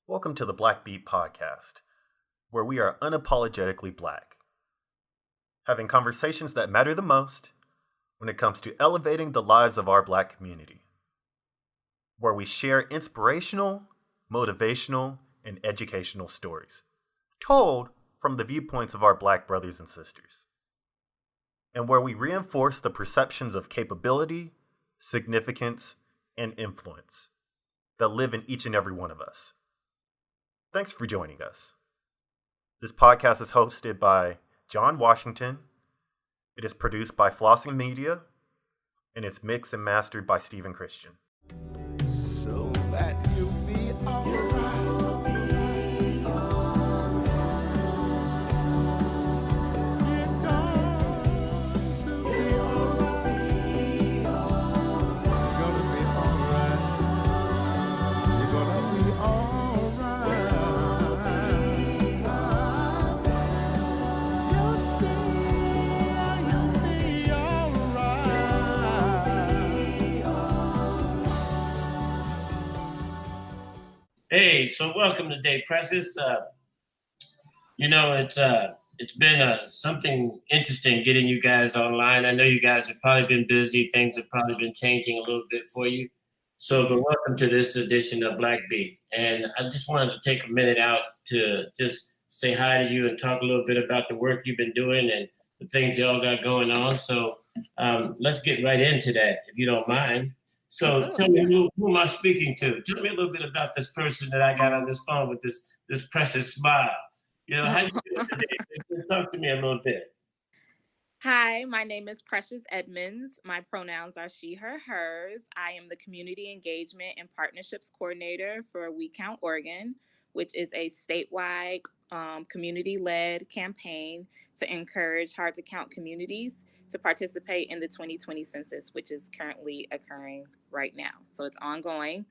Welcome to the Black Beat Podcast, where we are unapologetically black, having conversations that matter the most when it comes to elevating the lives of our black community, where we share inspirational, motivational, and educational stories, told from the viewpoints of our black brothers and sisters, and where we reinforce the perceptions of capability, significance, and influence that live in each and every one of us. Thanks for joining us. This podcast is hosted by John Washington. It is produced by Flossin Media, and it's mixed and mastered by Stephen Christian. So that you'll be alright. Hey, so welcome to Day Presses. It's been something interesting getting you guys online. I know you guys have probably been busy. Things have probably been changing a little bit for you. But welcome to this edition of Black Beat. And I just wanted to take a minute out to just say hi to you and talk a little bit about the work you've been doing and the things y'all got going on. So let's get right into that, if you don't mind. So tell me, who am I speaking to? Tell me a little bit about this person that I got on this phone with this precious smile. How you doing today? Talk to me a little bit. Hi, my name is Precious Edmonds. My pronouns are she, her, hers. I am the Community Engagement and Partnerships Coordinator for We Count Oregon, which is a statewide community-led campaign to encourage hard-to-count communities to participate in the 2020 census, which is currently occurring right now. So it's ongoing.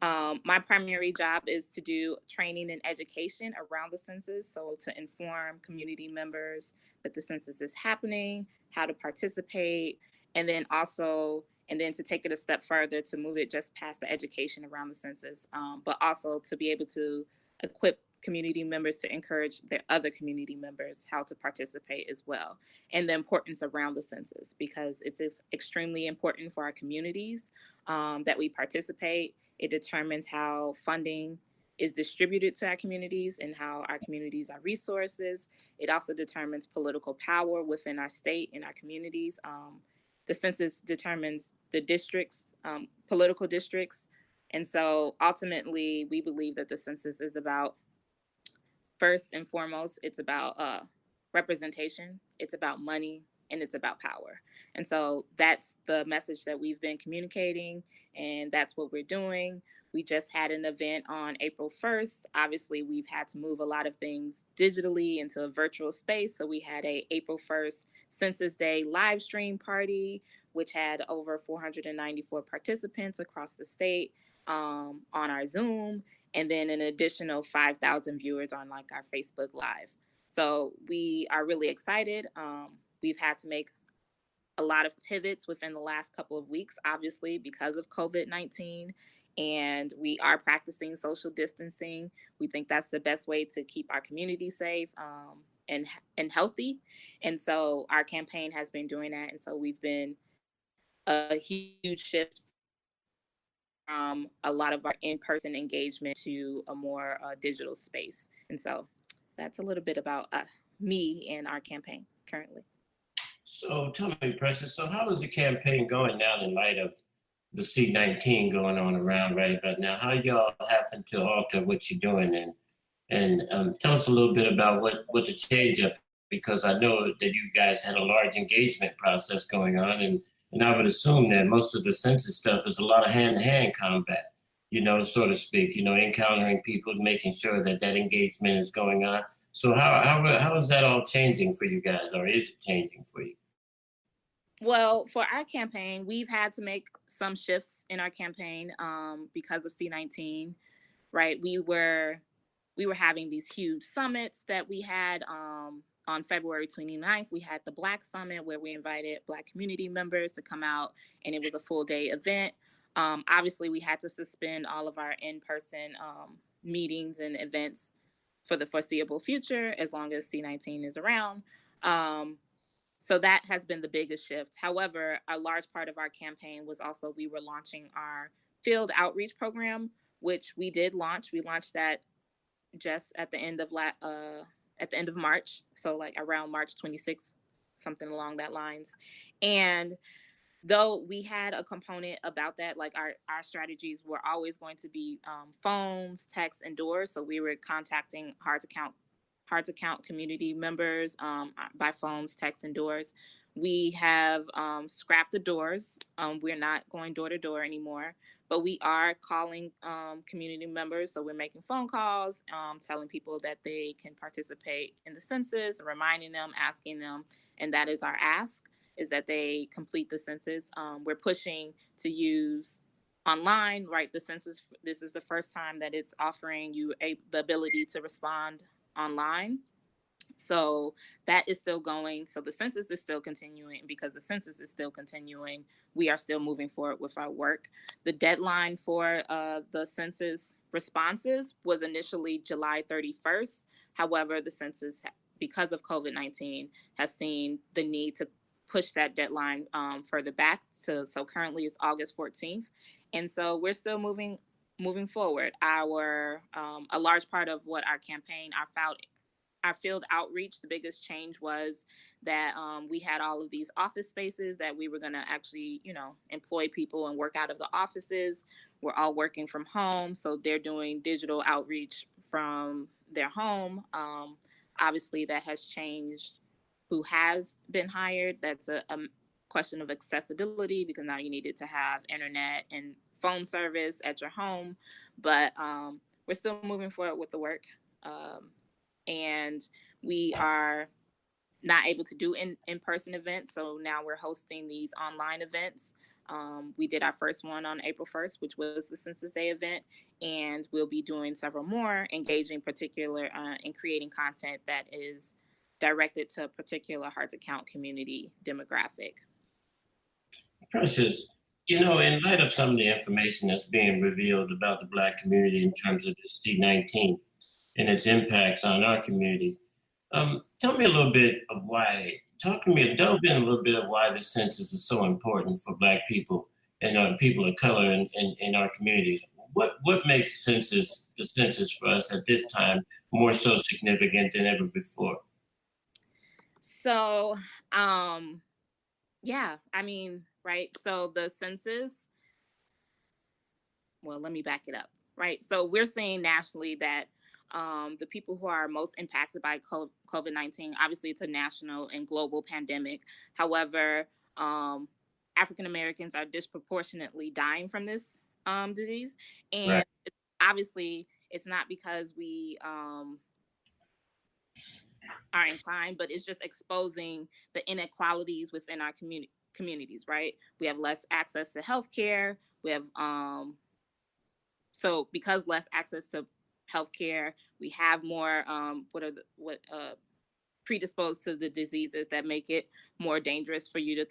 My primary job is to do training and education around the census, so to inform community members that the census is happening, how to participate, and then to take it a step further to move it just past the education around the census, but also to be able to equip community members to encourage their other community members how to participate as well, and the importance around the census, because it's extremely important for our communities that we participate. It determines how funding is distributed to our communities and how our communities are resources. It also determines political power within our state and our communities. The census determines the districts, political districts. And so ultimately, we believe that the census is about, first and foremost, it's about representation, it's about money, and it's about power. And so that's the message that we've been communicating, and that's what we're doing. We just had an event on April 1st. Obviously, we've had to move a lot of things digitally into a virtual space. So we had a April 1st Census Day live stream party, which had over 494 participants across the state on our Zoom, and then an additional 5,000 viewers on like our Facebook Live. So we are really excited. We've had to make a lot of pivots within the last couple of weeks, obviously, because of COVID-19. And we are practicing social distancing. We think that's the best way to keep our community safe and healthy. And so our campaign has been doing that. And so we've been a huge shift from a lot of our in-person engagement to a more digital space. And so that's a little bit about me and our campaign currently. So tell me, Precious, so how is the campaign going now in light of the C-19 going on around right about now? How y'all having to alter what you're doing? And tell us a little bit about what the change up, because I know that you guys had a large engagement process going on, and I would assume that most of the census stuff is a lot of hand-to-hand combat, so to speak, encountering people, making sure that engagement is going on. So how is that all changing for you guys, or is it changing for you? Well, for our campaign, we've had to make some shifts in our campaign because of C-19, right? We were having these huge summits that we had on February 29th. We had the Black Summit where we invited Black community members to come out, and it was a full day event. Obviously, we had to suspend all of our in-person meetings and events for the foreseeable future, as long as C19 is around. So that has been the biggest shift. However, a large part of our campaign was also we were launching our field outreach program, which we did launch. We launched that just at the end of March, so like around March 26th, something along that lines. And though we had a component about that, like our strategies were always going to be phones, texts, and doors. So we were contacting hard to count community members by phones, texts, and doors. We have scrapped the doors. We're not going door to door anymore, but we are calling community members. So we're making phone calls, telling people that they can participate in the census, reminding them, asking them, and that is our ask, is that they complete the census. We're pushing to use online, right? The census, this is the first time that it's offering you the ability to respond online. So that is still going. So the census is still continuing. Because the census is still continuing, we are still moving forward with our work. The deadline for the census responses was initially July 31st. However, the census, because of COVID-19, has seen the need to push that deadline further back to, so currently it's August 14th. And so we're still moving forward. Our a large part of what our campaign, our field outreach, the biggest change was that we had all of these office spaces that we were going to actually, employ people and work out of the offices. We're all working from home, so they're doing digital outreach from their home. Obviously, that has changed who has been hired. That's a question of accessibility, because now you needed to have internet and phone service at your home. But we're still moving forward with the work. And we are not able to do in-person events. So now we're hosting these online events. We did our first one on April 1st, which was the Census Day event. And we'll be doing several more, engaging in creating content that is directed to a particular hard-to-count community demographic. Precious, in light of some of the information that's being revealed about the Black community in terms of the C19 and its impacts on our community, tell me a little bit of why, delve in a little bit of why the census is so important for Black people and people of color in our communities. What makes the census for us at this time more so significant than ever before? So, yeah, I mean, right. So the census, well, let me back it up, right? So we're seeing nationally that the people who are most impacted by COVID-19, obviously it's a national and global pandemic. However, African Americans are disproportionately dying from this disease. And Right. obviously it's not because we are inclined, but it's just exposing the inequalities within our communities, right? We have less access to healthcare. We have so because less access to healthcare, we have more predisposed to the diseases that make it more dangerous for you to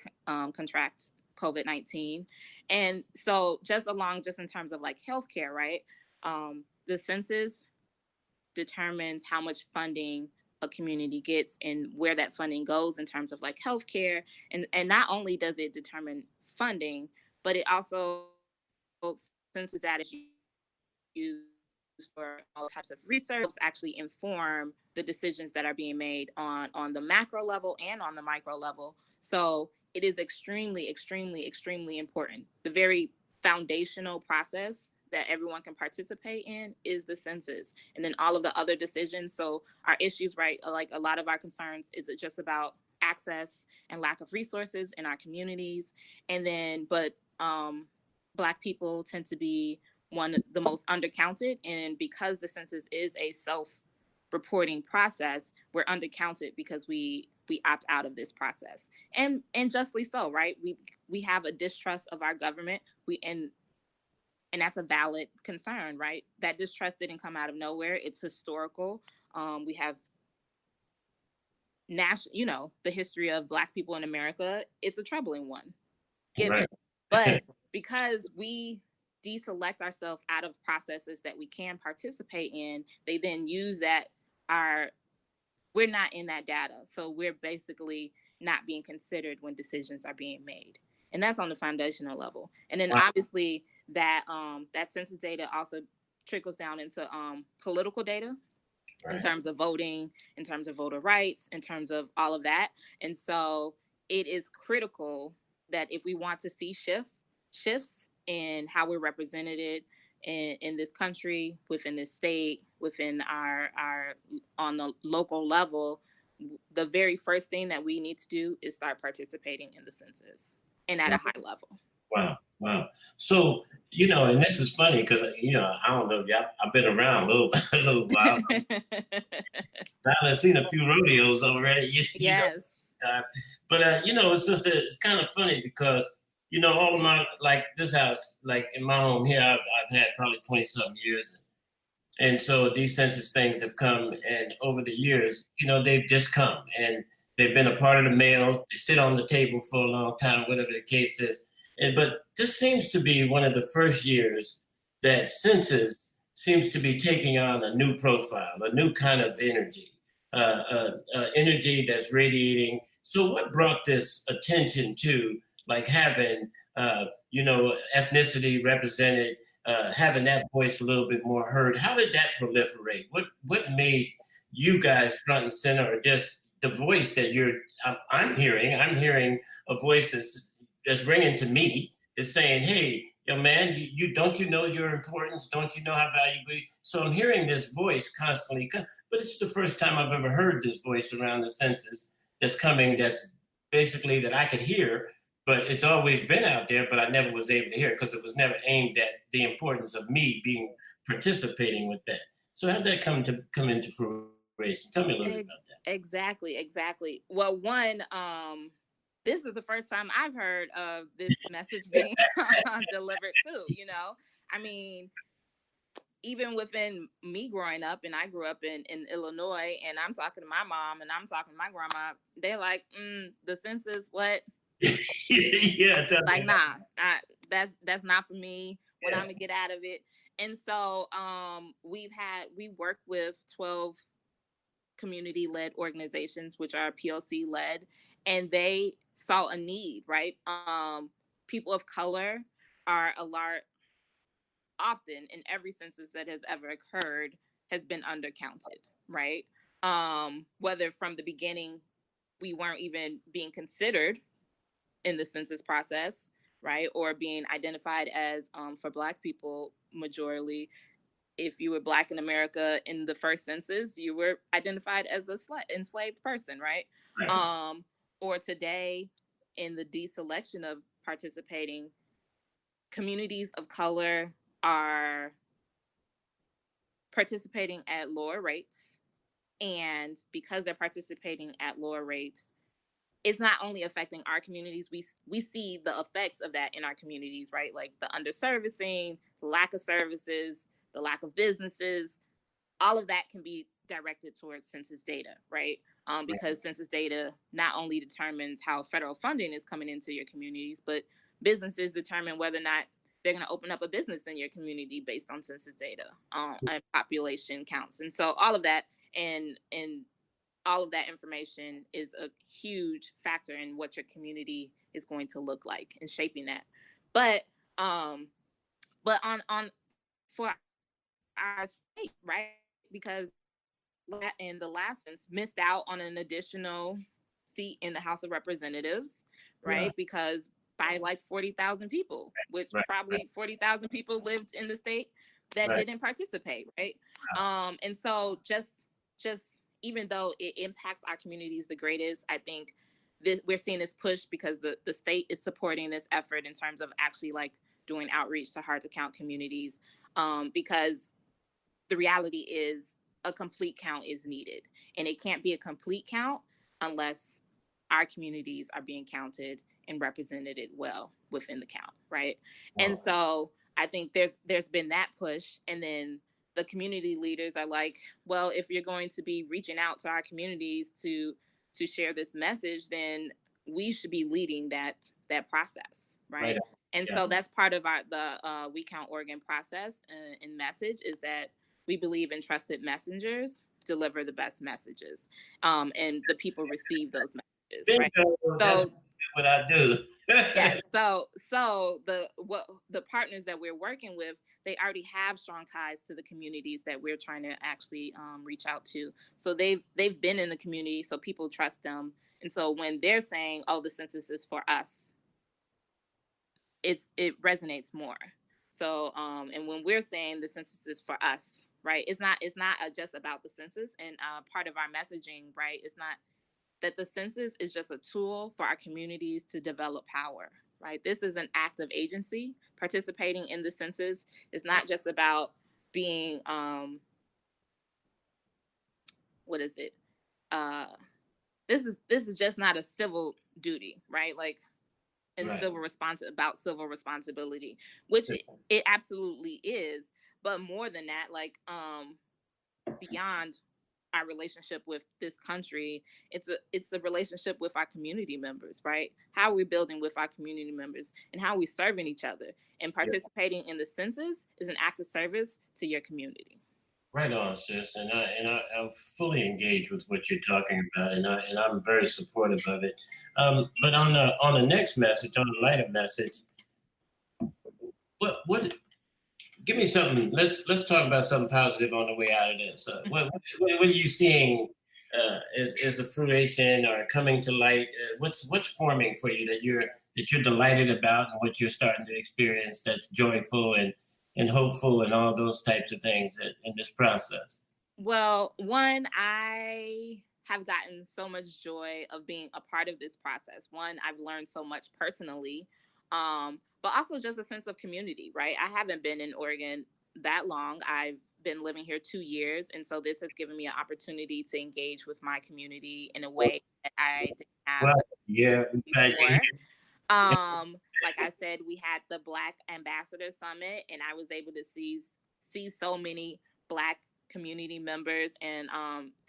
contract COVID-19. And so just in terms of like healthcare, right? The census determines how much funding a community gets and where that funding goes in terms of like healthcare. And not only does it determine funding, but it also, census data is used for all types of research, actually inform the decisions that are being made on the macro level and on the micro level. So it is extremely, extremely, extremely important. The very foundational process that everyone can participate in is the census, and then all of the other decisions. So our issues, right, like a lot of our concerns, is it just about access and lack of resources in our communities? And then, but Black people tend to be one of the most undercounted, and because the census is a self-reporting process, we're undercounted because we opt out of this process, and justly so, right? We have a distrust of our government. And that's a valid concern, right? That distrust didn't come out of nowhere. It's historical. We have the history of Black people in America. It's a troubling one, given. Right. But because we deselect ourselves out of processes that we can participate in, they then use that we're not in that data. So we're basically not being considered when decisions are being made. And that's on the foundational level. And then obviously that census data also trickles down into political data in terms of voting, in terms of voter rights, in terms of all of that. And so it is critical that if we want to see shifts in how we're represented in this country, within this state, within our on the local level, the very first thing that we need to do is start participating in the census and at a high level. Wow. So, and this is funny because, I don't know, I've been around a little while. I've seen a few rodeos already. Yes. But, it's kind of funny because, all of my, like this house, like in my home here, I've had probably 20 something years. And so these census things have come, and over the years, they've just come and they've been a part of the mail. They sit on the table for a long time, whatever the case is. But this seems to be one of the first years that census seems to be taking on a new profile, a new kind of energy, energy that's radiating. So what brought this attention to like having, ethnicity represented, having that voice a little bit more heard? How did that proliferate? What made you guys front and center, or just the voice that I'm hearing a voice that's ringing to me, is saying, hey, man, you don't you know your importance? Don't you know how valuable you? So I'm hearing this voice constantly, but it's the first time I've ever heard this voice around the census that's coming, that's basically that I could hear, but it's always been out there, but I never was able to hear it because it was never aimed at the importance of me participating with that. So how'd that come into fruition? Tell me a little bit about that. Exactly. Well, one, this is the first time I've heard of this message being delivered too, I mean, even within me growing up, and I grew up in Illinois, and I'm talking to my mom and I'm talking to my grandma, they're like, the census, what? Yeah. Like, nah, that's not for me. What I'm gonna get out of it. And so we work with 12 community-led organizations, which are PLC-led, and they saw a need, right? People of color are often in every census that has ever occurred has been undercounted, right? Whether from the beginning we weren't even being considered in the census process, right? Or being identified as, for Black people, majorly, if you were Black in America in the first census, you were identified as a enslaved person, right? Or today, in the deselection of participating, communities of color are participating at lower rates. And because they're participating at lower rates, it's not only affecting our communities, we see the effects of that in our communities, right? Like the underservicing, the lack of services, the lack of businesses, all of that can be directed towards census data, right? Because census data not only determines how federal funding is coming into your communities, but businesses determine whether or not they're going to open up a business in your community based on census data and population counts. And so all of that and all of that information is a huge factor in what your community is going to look like and shaping that. But on for our state, right? Because in the last census missed out on an additional seat in the House of Representatives, right? Yeah. Because by like 40,000 people, which probably 40,000 people lived in the state that didn't participate, right? And so just even though it impacts our communities the greatest, I think we're seeing this push because the state is supporting this effort in terms of actually like doing outreach to hard to count communities, because the reality is a complete count is needed, and it can't be a complete count unless our communities are being counted and represented well within the count, right? Wow. And so I think there's been that push, and then the community leaders are like, well, if you're going to be reaching out to our communities to share this message, then we should be leading that process, right? And so that's part of the We Count Oregon process and message is that we believe in trusted messengers deliver the best messages, and the people receive those messages, right? That's what I do. Yes. So the partners that we're working with, they already have strong ties to the communities that we're trying to actually reach out to. So they've been in the community, so people trust them. And so when they're saying, "Oh, the census is for us," it resonates more. So and when we're saying the census is for us, right? It's not just about the census, and part of our messaging, right? It's not that the census is just a tool for our communities to develop power, right? This is an act of agency. Participating in the census is not just about being, what is it? This is just not a civil duty, right? Like, and civil responsibility, which it absolutely is. But more than that, like, beyond our relationship with this country, it's a relationship with our community members, right? How are we building with our community members and how are we serving each other? And participating in the census is an act of service to your community. Right on, sis, and I'm fully engaged with what you're talking about, and I'm very supportive of it. But on the next message, on the lighter message, what give me something. Let's talk about something positive on the way out of this. What are you seeing as a fruition or coming to light? What's forming for you that you're delighted about, and what you're starting to experience that's joyful and hopeful and all those types of things in this process? Well, one, I have gotten so much joy of being a part of this process. One, I've learned so much personally, but also just a sense of community, right? I haven't been in Oregon that long. I've been living here 2 years. And so this has given me an opportunity to engage with my community in a way that I didn't have before. Like I said, we had the Black Ambassador Summit, and I was able to see so many Black community members and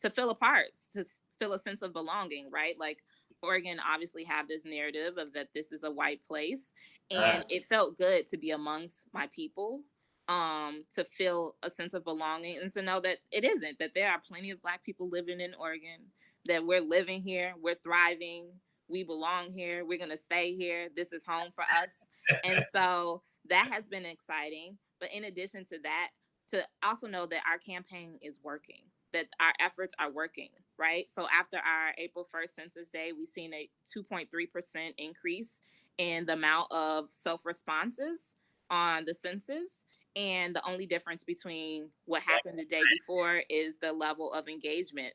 to feel a part, to feel a sense of belonging, right? Like Oregon obviously have this narrative of that this is a white place, and it felt good to be amongst my people, to feel a sense of belonging and to know that it isn't, that there are plenty of Black people living in Oregon, that we're living here, we're thriving, we belong here, we're going to stay here, this is home for us. And so that has been exciting. But in addition to that, to also know that our campaign is working, that our efforts are working, right? So after our April 1st Census Day, we've seen a 2.3% increase in the amount of self-responses on the census. And the only difference between what happened the day before is the level of engagement.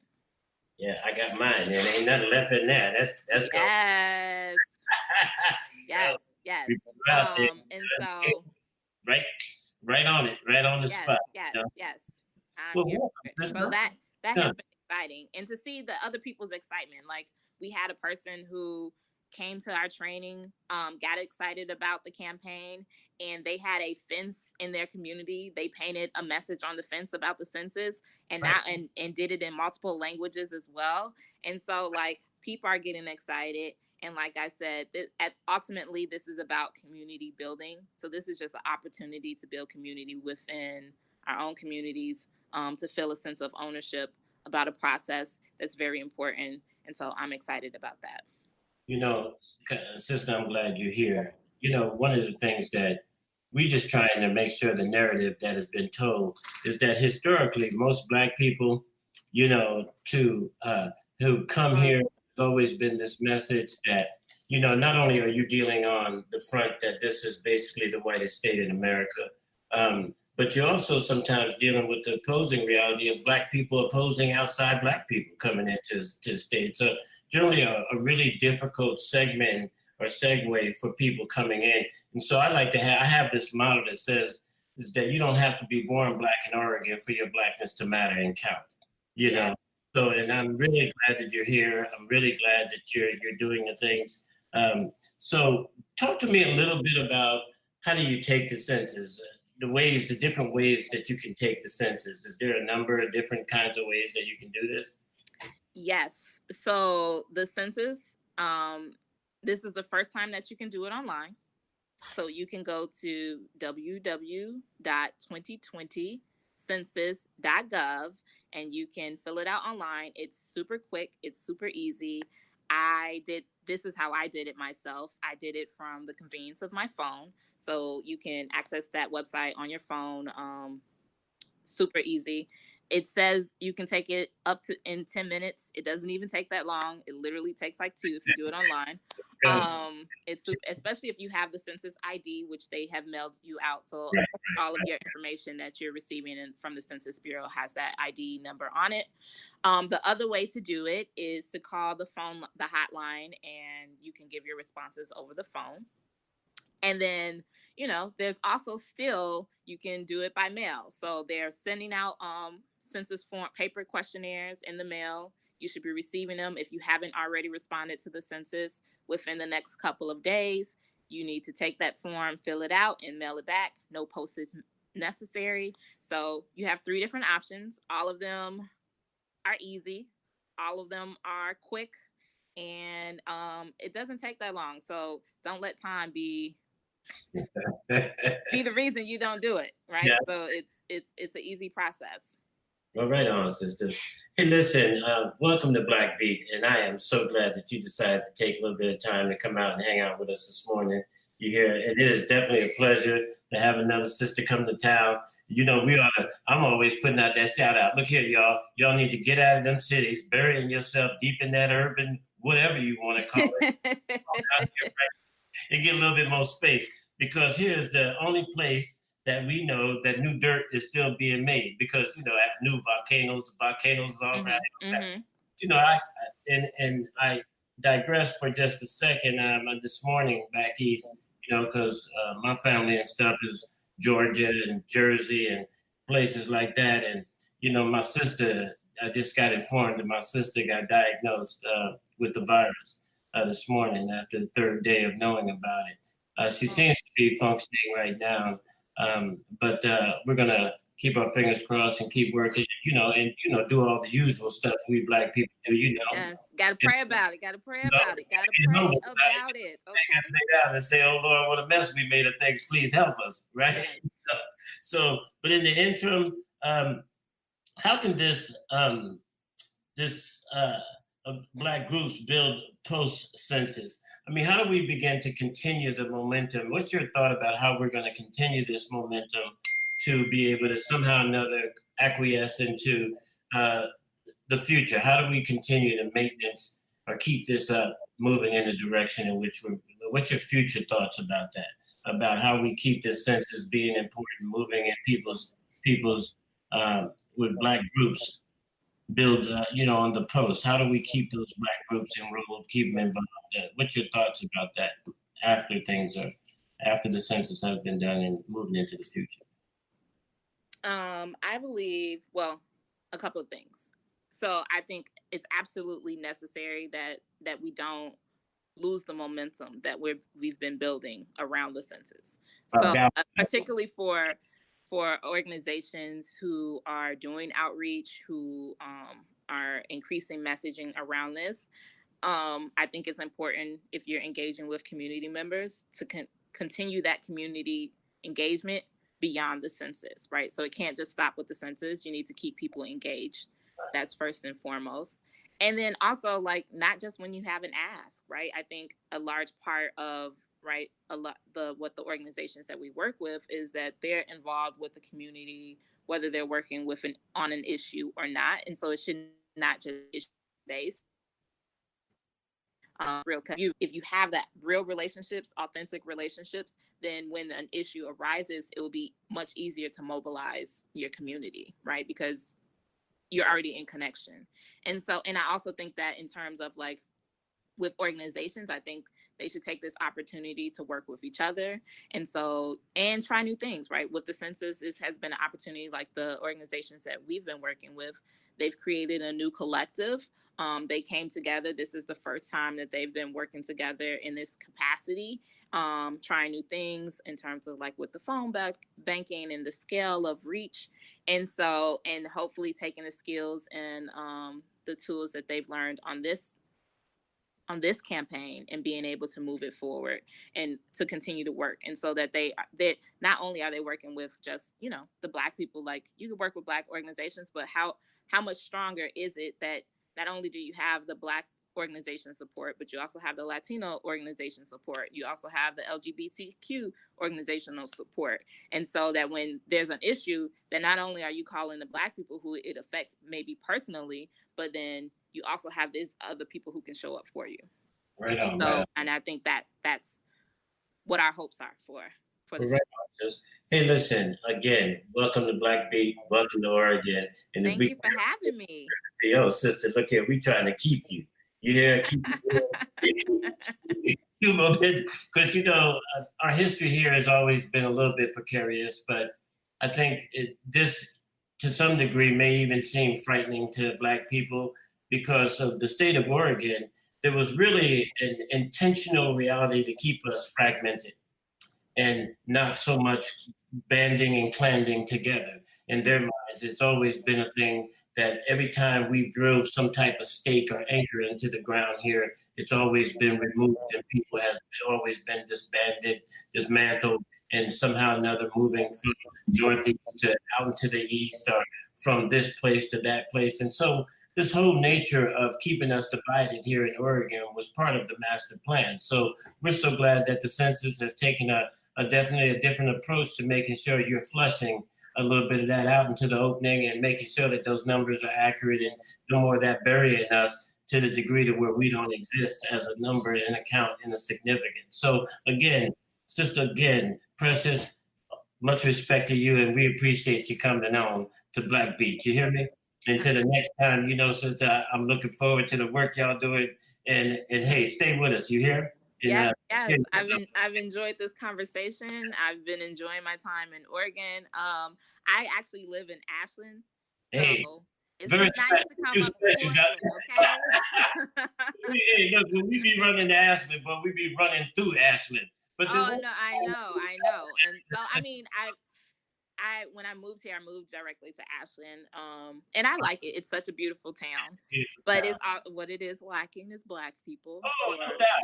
Yeah, I got mine. There ain't nothing left in there. That's yes. Yes. And so right on it, right on the spot. Yes. Well, so that has been exciting, and to see the other people's excitement. Like we had a person who came to our training, got excited about the campaign, and they had a fence in their community. They painted a message on the fence about the census, and and did it in multiple languages as well. And so like people are getting excited. And like I said, ultimately, this is about community building. So this is just an opportunity to build community within our own communities, to feel a sense of ownership about a process that's very important. And so I'm excited about that. You know, sister, I'm glad you're here. You know, one of the things that we just trying to make sure the narrative that has been told is that historically, most Black people, you know, who've come here, there's always been this message that, you know, not only are you dealing on the front that this is basically the whitest state in America, but you're also sometimes dealing with the opposing reality of Black people opposing outside Black people coming into the state. So generally a really difficult segment or segue for people coming in. And so I have this model that says is that you don't have to be born Black in Oregon for your Blackness to matter and count, you know? So, and I'm really glad that you're here. I'm really glad that you're doing the things. So talk to me a little bit about how do you take the census? The different ways that you can take the census. Is there a number of different kinds of ways that you can do this? Yes. So the census, this is the first time that you can do it online. So you can go to www.2020census.gov and you can fill it out online. It's super quick, it's super easy. This is how I did it myself. I did it from the convenience of my phone. So you can access that website on your phone. Super easy. It says you can take it up to in 10 minutes. It doesn't even take that long. It literally takes like 2 if you do it online. It's especially if you have the census ID, which they have mailed you out. So all of your information that you're receiving from the Census Bureau has that ID number on it. The other way to do it is to call the hotline, and you can give your responses over the phone. And then, there's also still, you can do it by mail. So they're sending out census form paper questionnaires in the mail. You should be receiving them. If you haven't already responded to the census within the next couple of days, you need to take that form, fill it out, and mail it back. No postage necessary. So you have 3 different options. All of them are easy. All of them are quick. And it doesn't take that long. So don't let time be the reason you don't do it, right? Yeah. So it's an easy process. Well, right on, sister. Hey, listen, welcome to Black Beat, and I am so glad that you decided to take a little bit of time to come out and hang out with us this morning. You hear, and it is definitely a pleasure to have another sister come to town. I'm always putting out that shout out. Look here, y'all. Y'all need to get out of them cities, burying yourself deep in that urban, whatever you want to call it, and get a little bit more space. Because here's the only place that we know that new dirt is still being made, because new volcanoes all around. Mm-hmm. I digress for just a second. This morning back east, because my family and stuff is Georgia and Jersey and places like that, and my sister. I just got informed that my sister got diagnosed with the virus this morning after the 3rd day of knowing about it. She seems to be functioning right now, but we're gonna keep our fingers crossed and keep working, and do all the usual stuff we Black people do. Yes, gotta pray about it. Gotta pray about it. Okay. Gotta lay down and say, "Oh Lord, what a mess we made of things. Please help us." Right. Yes. But in the interim, how can this Black groups build post-census? I mean, how do we begin to continue the momentum? What's your thought about how we're going to continue this momentum to be able to somehow or another acquiesce into the future? How do we continue to maintenance or keep this up, moving in the direction in which what's your future thoughts about that? About how we keep this census being important, moving in people's with Black groups build, on the post? How do we keep those Black groups enrolled, keep them involved? What's your thoughts about that after the census has been done and moving into the future? I believe, a couple of things. So I think it's absolutely necessary that we don't lose the momentum that we've been building around the census. So particularly for organizations who are doing outreach, who are increasing messaging around this, I think it's important, if you're engaging with community members, to continue that community engagement beyond the census, right? So it can't just stop with the census. You need to keep people engaged. That's first and foremost. And then also, not just when you have an ask, right? I think a large part of what the organizations that we work with is that they're involved with the community, whether they're working on an issue or not. And so it should not just be issue based. If you have that real relationships, authentic relationships, then when an issue arises, it will be much easier to mobilize your community, right? Because you're already in connection. And I also think that in terms of with organizations, I think they should take this opportunity to work with each other and try new things, right? With the census, this has been an opportunity. Like the organizations that we've been working with, they've created a new collective. They came together. This is the first time that they've been working together in this capacity, trying new things in terms of with the phone banking and the scale of reach. And hopefully taking the skills and the tools that they've learned on this this campaign and being able to move it forward and to continue to work. And so that that not only are they working with just, the Black people, like you could work with Black organizations, but how much stronger is it that not only do you have the Black organization support, but you also have the Latino organization support. You also have the LGBTQ organizational support. And so that when there's an issue, that not only are you calling the Black people who it affects maybe personally, but then you also have these other people who can show up for you. Right on. So, right on. and I think that's what our hopes are for the Right on. Hey, listen, again, welcome to Black Beat, welcome to Oregon. And thank you for having me. Yo, sister, look here, we trying to keep you. You hear? Keep you because our history here has always been a little bit precarious, but I think this, to some degree, may even seem frightening to Black people because of the state of Oregon. There was really an intentional reality to keep us fragmented and not so much banding and clanding together. In their minds, it's always been a thing that every time we drove some type of stake or anchor into the ground here, it's always been removed and people have always been disbanded, dismantled, and somehow or another moving from northeast to out into the east or from this place to that place. And so this whole nature of keeping us divided here in Oregon was part of the master plan. So we're so glad that the census has taken definitely a different approach to making sure you're flushing a little bit of that out into the opening and making sure that those numbers are accurate and no more of that burying us to the degree to where we don't exist as a number and account in a significance. So again, sister, Precious, much respect to you, and we appreciate you coming on to Black Beat. You hear me? And to the next time, sister, I'm looking forward to the work y'all doing. And hey, stay with us. You hear? Yes. I've enjoyed this conversation. I've been enjoying my time in Oregon. I actually live in Ashland. Hey, so it's nice to come up to Portland, okay? Hey, look, we be running to Ashland, but we be running through Ashland. But no, I know. And so when I moved here, I moved directly to Ashland. And I like it. It's such a beautiful town. But it's what it is lacking is Black people. Oh, no doubt.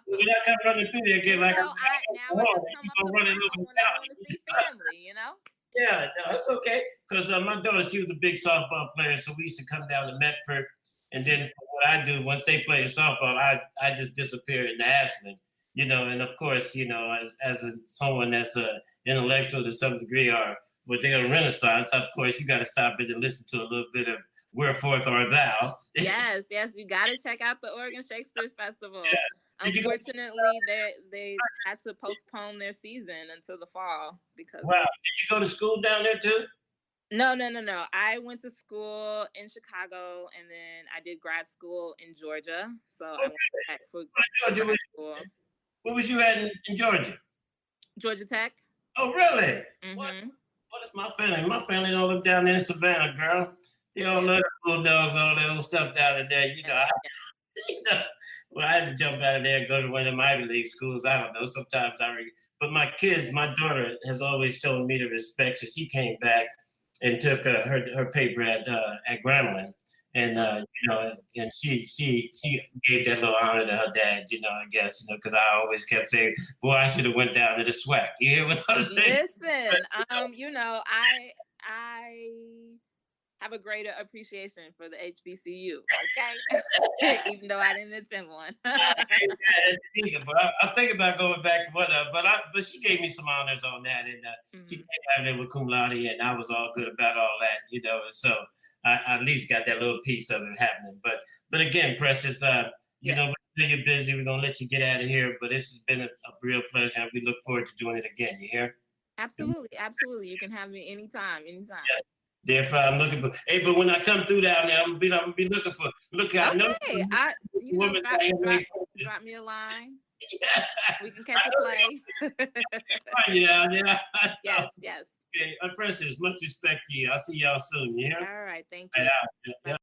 We're not coming running through there again. I just come up to Portland when I want to see family, Yeah, no, it's okay. Because my daughter, she was a big softball player, so we used to come down to Medford. And then for what I do, once they play softball, I just disappear in Ashland. And of course, as someone that's intellectual to some degree or what they're a renaissance, of course, you got to stop it and listen to a little bit of Wherefore Art Thou. Yes, you got to check out the Oregon Shakespeare Festival. Yeah. Unfortunately, they had to postpone their season until the fall because. Wow! Did you go to school down there too? No. I went to school in Chicago, and then I did grad school in Georgia. So I went back for grad school. Where was you at in Georgia? Georgia Tech. Oh, really? Mm-hmm. What is my family? My family don't live down there in Savannah, girl. They all love bulldogs, all that little stuff down in there. Well, I had to jump out of there and go to one of them Ivy League schools. I don't know. Sometimes but my daughter has always shown me the respect. So she came back and took her paper at Grambling. And and she gave that little honor to her dad, I guess, because I always kept saying, boy, I should have went down to the SWAC. You hear what I'm saying? Listen, I have a greater appreciation for the HBCU, okay? Even though I didn't attend one. But I think about going back to one, but she gave me some honors on that, and she came out there with cum laude, and I was all good about all that, and so I at least got that little piece of it happening. But again, Precious, we know you're busy. We're gonna let you get out of here, but this has been a real pleasure, and we look forward to doing it again. You hear? Absolutely. You can have me anytime. Yes. Therefore, I'm looking for. Hey, but when I come through down there, I'm gonna be looking for. Look, I know. Drop me a line. Yeah. We can catch a play. Yeah. Yes. Okay, Precious, much respect to you. I'll see y'all soon. Yeah. All right. Thank you. Yeah.